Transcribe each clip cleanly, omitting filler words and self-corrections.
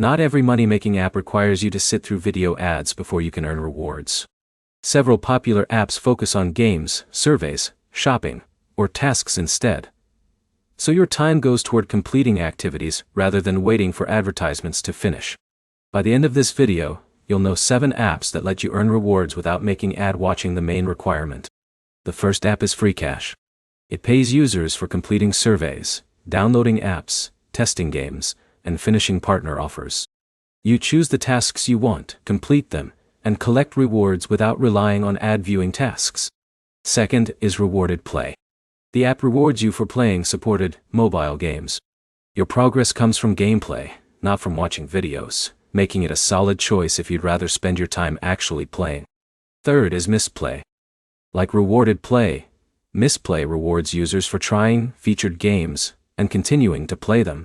Not every money-making app requires you to sit through video ads before you can earn rewards. Several popular apps focus on games, surveys, shopping, or tasks instead. So your time goes toward completing activities rather than waiting for advertisements to finish. By the end of this video, you'll know 7 apps that let you earn rewards without making ad watching the main requirement. The first app is FreeCash. It pays users for completing surveys, downloading apps, testing games, and finishing partner offers. You choose the tasks you want, complete them, and collect rewards without relying on ad viewing tasks. Second is Rewarded Play. The app rewards you for playing supported mobile games. Your progress comes from gameplay, not from watching videos, making it a solid choice if you'd rather spend your time actually playing. Third is Misplay. Like Rewarded Play, Misplay rewards users for trying featured games and continuing to play them.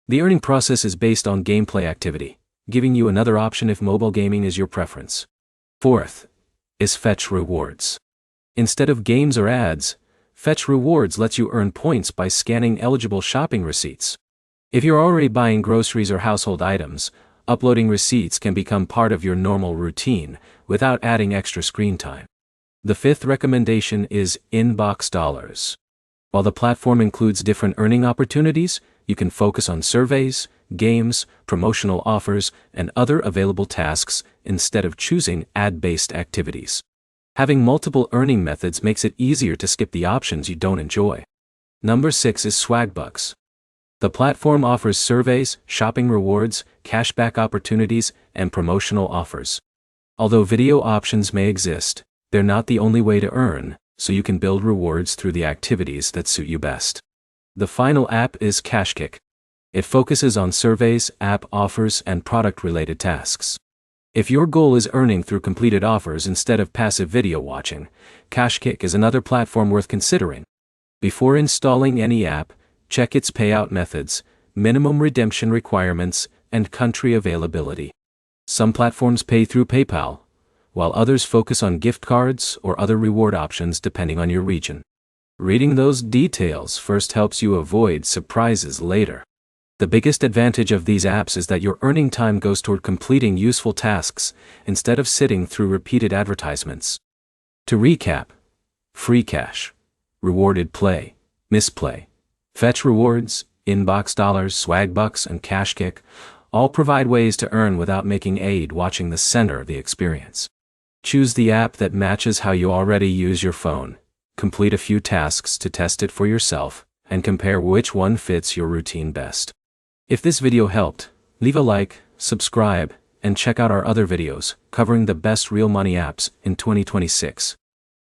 The earning process is based on gameplay activity, giving you another option if mobile gaming is your preference. Fourth is Fetch Rewards. Instead of games or ads, Fetch Rewards lets you earn points by scanning eligible shopping receipts. If you're already buying groceries or household items, uploading receipts can become part of your normal routine without adding extra screen time. The fifth recommendation is Inbox Dollars. While the platform includes different earning opportunities, you can focus on surveys, games, promotional offers, and other available tasks instead of choosing ad-based activities. Having multiple earning methods makes it easier to skip the options you don't enjoy. Number 6 is Swagbucks. The platform offers surveys, shopping rewards, cashback opportunities, and promotional offers. Although video options may exist, they're not the only way to earn, so you can build rewards through the activities that suit you best. The final app is Cashkick. It focuses on surveys, app offers, and product-related tasks. If your goal is earning through completed offers instead of passive video watching, Cashkick is another platform worth considering. Before installing any app, check its payout methods, minimum redemption requirements, and country availability. Some platforms pay through PayPal, while others focus on gift cards or other reward options depending on your region. Reading those details first helps you avoid surprises later. The biggest advantage of these apps is that your earning time goes toward completing useful tasks instead of sitting through repeated advertisements. To recap, FreeCash, Rewarded Play, Misplay, Fetch Rewards, Inbox Dollars, Swagbucks, and Cashkick all provide ways to earn without making ad watching the center of the experience. Choose the app that matches how you already use your phone. Complete a few tasks to test it for yourself, and compare which one fits your routine best. If this video helped, leave a like, subscribe, and check out our other videos covering the best real money apps in 2026.